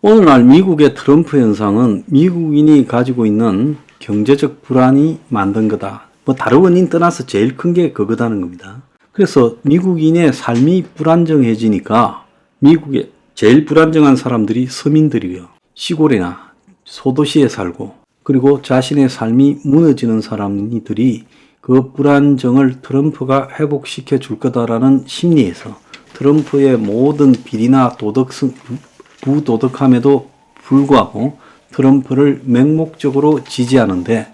오늘날 미국의 트럼프 현상은 미국인이 가지고 있는 경제적 불안이 만든 거다. 다른 원인 떠나서 제일 큰 게 그거다는 겁니다. 그래서 미국인의 삶이 불안정해지니까 미국의 제일 불안정한 사람들이 서민들이고요. 시골이나 소도시에 살고 그리고 자신의 삶이 무너지는 사람들이 그 불안정을 트럼프가 회복시켜 줄 거다라는 심리에서 트럼프의 모든 비리나 부도덕함에도 불구하고 트럼프를 맹목적으로 지지하는데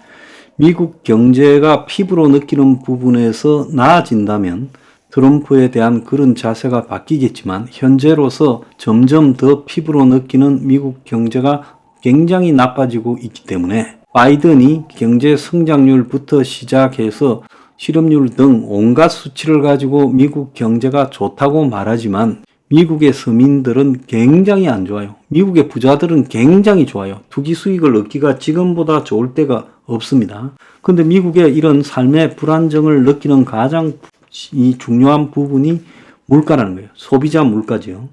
미국 경제가 피부로 느끼는 부분에서 나아진다면 트럼프에 대한 그런 자세가 바뀌겠지만 현재로서 점점 더 피부로 느끼는 미국 경제가 굉장히 나빠지고 있기 때문에 바이든이 경제 성장률부터 시작해서 실업률 등 온갖 수치를 가지고 미국 경제가 좋다고 말하지만 미국의 서민들은 굉장히 안 좋아요. 미국의 부자들은 굉장히 좋아요. 투기 수익을 얻기가 지금보다 좋을 때가 없습니다. 그런데 미국의 이런 삶의 불안정을 느끼는 가장 중요한 부분이 물가라는 거예요. 소비자 물가죠.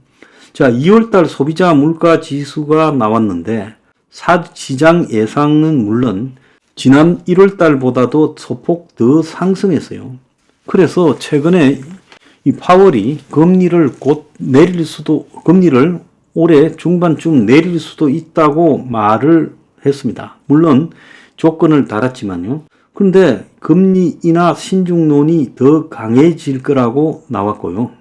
자, 2월달 소비자 물가 지수가 나왔는데 시장 예상은 물론 지난 1월달보다도 소폭 더 상승했어요. 그래서 최근에 이 파월이 금리를 올해 중반쯤 내릴 수도 있다고 말을 했습니다. 물론 조건을 달았지만요. 그런데 금리 인하 신중론이 더 강해질 거라고 나왔고요.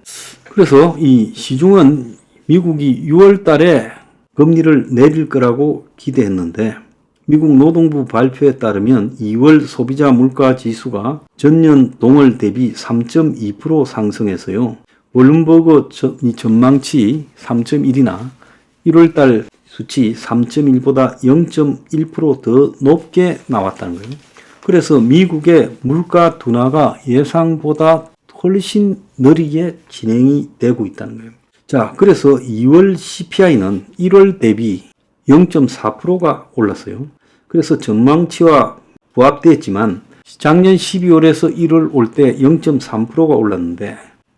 그래서 이 시중은 미국이 6월 달에 금리를 내릴 거라고 기대했는데 미국 노동부 발표에 따르면 2월 소비자 물가 지수가 전년 동월 대비 3.2% 상승해서요. 블룸버그 전망치 3.1이나 1월달 수치 3.1보다 0.1% 더 높게 나왔다는 거예요. 그래서 미국의 물가 둔화가 예상보다 훨씬 느리게 진행이 되고 있다는 거예요. 자, 그래서 2월 CPI는 1월 대비 0.4%가 올랐어요. 그래서 전망치와 부합됐지만 작년 12월에서 1월 올 때 0.3%가 올랐는데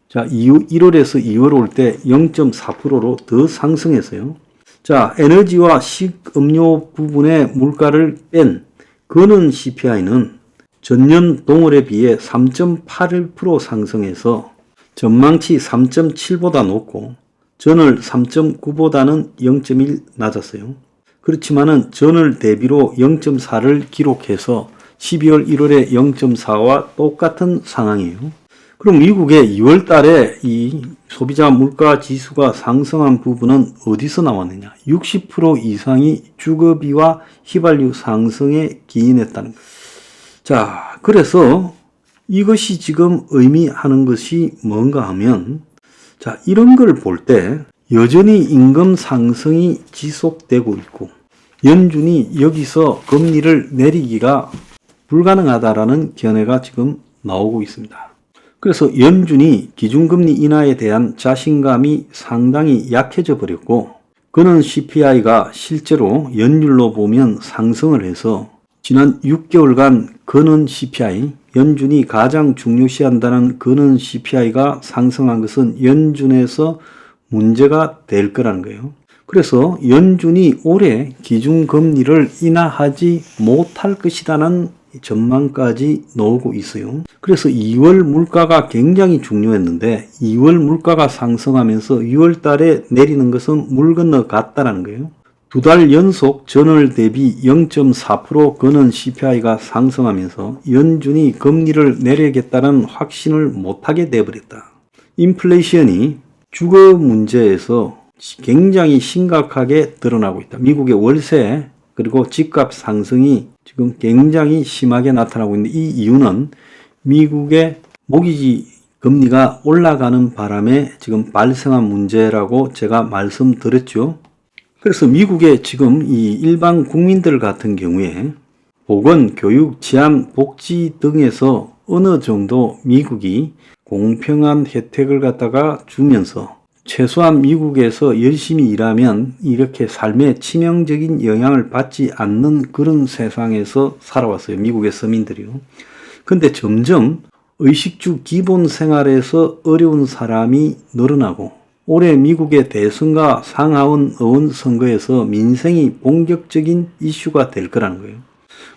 자, 1월에서 2월 올 때 0.4%로 더 상승했어요. 자, 에너지와 식음료 부분의 물가를 뺀 근원 CPI는 전년 동월에 비해 3.81% 상승해서 전망치 3.7보다 높고 전월 3.9보다는 0.1 낮았어요. 그렇지만은 전월 대비로 0.4를 기록해서 12월 1월에 0.4와 똑같은 상황이에요. 그럼 미국의 2월 달에 이 소비자 물가 지수가 상승한 부분은 어디서 나왔느냐? 60% 이상이 주거비와 휘발유 상승에 기인했다는 거예요. 자, 그래서 이것이 지금 의미하는 것이 뭔가 하면 자, 이런 걸 볼 때 여전히 임금 상승이 지속되고 있고 연준이 여기서 금리를 내리기가 불가능하다라는 견해가 지금 나오고 있습니다. 그래서 연준이 기준금리 인하에 대한 자신감이 상당히 약해져 버렸고 그는 CPI가 실제로 연율로 보면 상승을 해서 지난 6개월간 근원 CPI, 연준이 가장 중요시한다는 근원 CPI가 상승한 것은 연준에서 문제가 될 거라는 거예요. 그래서 연준이 올해 기준금리를 인하하지 못할 것이라는 전망까지 나오고 있어요. 그래서 2월 물가가 굉장히 중요했는데 2월 물가가 상승하면서 6월 달에 내리는 것은 물 건너갔다는 거예요. 2달 연속 전월 대비 0.4% 근원 CPI가 상승하면서 연준이 금리를 내리겠다는 확신을 못하게 되어버렸다. 인플레이션이 주거 문제에서 굉장히 심각하게 드러나고 있다. 미국의 월세 그리고 집값 상승이 지금 굉장히 심하게 나타나고 있는데 이 이유는 미국의 모기지 금리가 올라가는 바람에 지금 발생한 문제라고 제가 말씀드렸죠. 그래서 미국의 지금 이 일반 국민들 같은 경우에 보건, 교육, 치안, 복지 등에서 어느 정도 미국이 공평한 혜택을 갖다가 주면서 최소한 미국에서 열심히 일하면 이렇게 삶에 치명적인 영향을 받지 않는 그런 세상에서 살아왔어요. 미국의 서민들이요. 근데 점점 의식주 기본 생활에서 어려운 사람이 늘어나고 올해 미국의 대선과 상하원 의원 선거에서 민생이 본격적인 이슈가 될 거라는 거예요.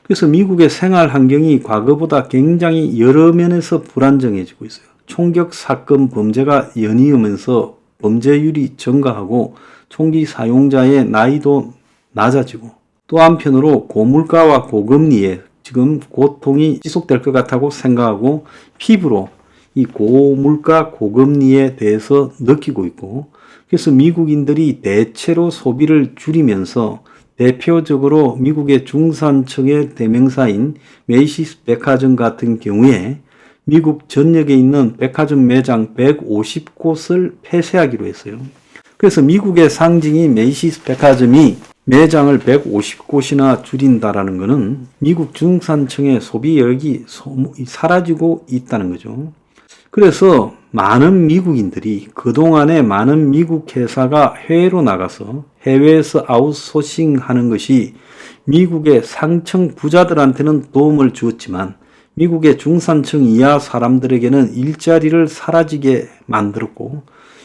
그래서 미국의 생활 환경이 과거보다 굉장히 여러 면에서 불안정해지고 있어요. 총격 사건 범죄가 연이으면서 범죄율이 증가하고 총기 사용자의 나이도 낮아지고, 또 한편으로 고물가와 고금리에 지금 고통이 지속될 것 같다고 생각하고 피부로 이 고물가 고금리에 대해서 느끼고 있고, 그래서 미국인들이 대체로 소비를 줄이면서 대표적으로 미국의 중산층의 대명사인 메이시스 백화점 같은 경우에 미국 전역에 있는 백화점 매장 150곳을 폐쇄하기로 했어요. 그래서 미국의 상징인 메이시스 백화점이 매장을 150곳이나 줄인다라는 것은 미국 중산층의 소비력이 사라지고 있다는 거죠. 그래서 많은 미국인들이 그동안에 많은 미국 회사가 해외로 나가서 해외에서 아웃소싱 하는 것이 미국의 상층 부자들한테는 도움을 주었지만 미국의 중산층 이하 사람들에게는 일자리를 사라지게 만들었고,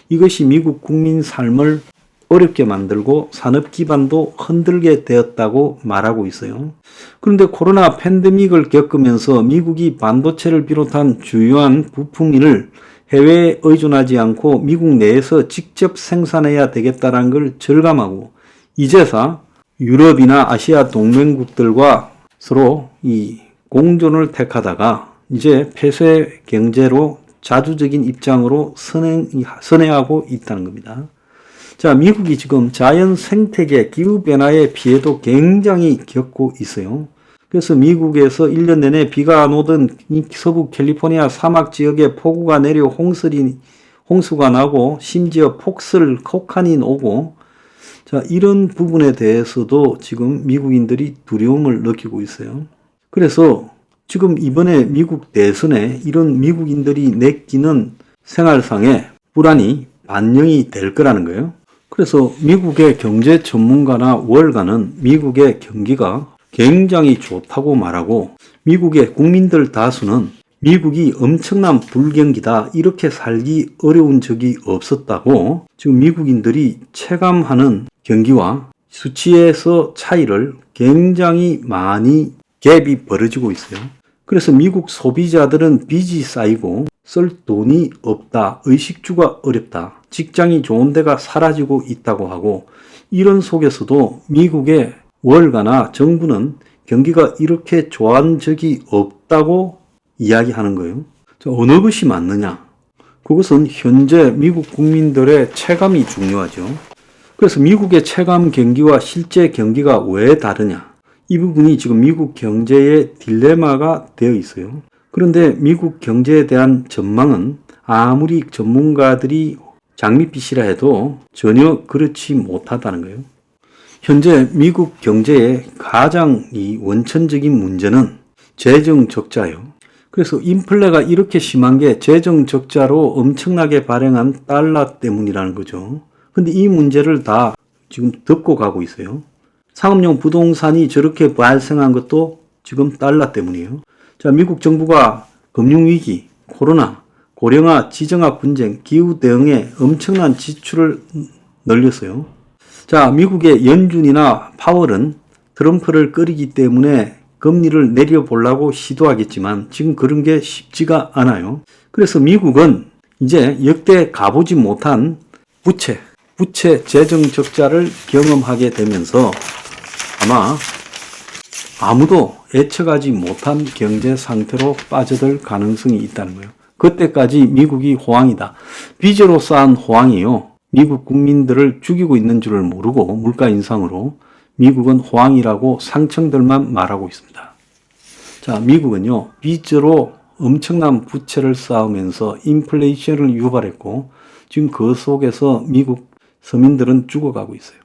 이것이 미국 국민 삶을 어렵게 만들고 산업 기반도 흔들게 되었다고 말하고 있어요. 그런데 코로나 팬데믹을 겪으면서 미국이 반도체를 비롯한 주요한 부품을 해외에 의존하지 않고 미국 내에서 직접 생산해야 되겠다는 걸 절감하고, 이제서 유럽이나 아시아 동맹국들과 서로 이 공존을 택하다가 이제 폐쇄 경제로 자주적인 입장으로 선회하고 있다는 겁니다. 자, 미국이 지금 자연 생태계 기후변화의 피해도 굉장히 겪고 있어요. 그래서 미국에서 1년 내내 비가 안 오던 서부 캘리포니아 사막 지역에 폭우가 내려 홍수가 나고 심지어 폭설, 혹한이 오고, 자, 이런 부분에 대해서도 지금 미국인들이 두려움을 느끼고 있어요. 그래서 지금 이번에 미국 대선에 이런 미국인들이 느끼는 생활상의 불안이 반영이 될 거라는 거예요. 그래서 미국의 경제 전문가나 월가는 미국의 경기가 굉장히 좋다고 말하고, 미국의 국민들 다수는 미국이 엄청난 불경기다, 이렇게 살기 어려운 적이 없었다고 지금 미국인들이 체감하는 경기와 수치에서 차이를 굉장히 많이 갭이 벌어지고 있어요. 그래서 미국 소비자들은 빚이 쌓이고 쓸 돈이 없다, 의식주가 어렵다, 직장이 좋은 데가 사라지고 있다고 하고, 이런 속에서도 미국의 월가나 정부는 경기가 이렇게 좋아한 적이 없다고 이야기하는 거예요. 어느 것이 맞느냐? 그것은 현재 미국 국민들의 체감이 중요하죠. 그래서 미국의 체감 경기와 실제 경기가 왜 다르냐? 이 부분이 지금 미국 경제의 딜레마가 되어 있어요. 그런데 미국 경제에 대한 전망은 아무리 전문가들이 장밋빛이라 해도 전혀 그렇지 못하다는 거예요. 현재 미국 경제의 가장 원천적인 문제는 재정 적자예요. 그래서 인플레가 이렇게 심한 게 재정 적자로 엄청나게 발행한 달러 때문이라는 거죠. 근데 이 문제를 다 지금 덮고 가고 있어요. 상업용 부동산이 저렇게 발생한 것도 지금 달러 때문이에요. 자, 미국 정부가 금융위기, 코로나, 고령화, 지정학 분쟁, 기후 대응에 엄청난 지출을 늘렸어요. 자, 미국의 연준이나 파월은 트럼프를 끌이기 때문에 금리를 내려보려고 시도하겠지만 지금 그런 게 쉽지가 않아요. 그래서 미국은 이제 역대 가보지 못한 부채 재정 적자를 경험하게 되면서 아마 아무도 예측하지 못한 경제 상태로 빠져들 가능성이 있다는 거예요. 그때까지 미국이 호황이다. 빚으로 쌓은 호황이요, 미국 국민들을 죽이고 있는 줄을 모르고 물가 인상으로 미국은 호황이라고 상층들만 말하고 있습니다. 자, 미국은요, 빚으로 엄청난 부채를 쌓으면서 인플레이션을 유발했고 지금 그 속에서 미국 서민들은 죽어가고 있어요.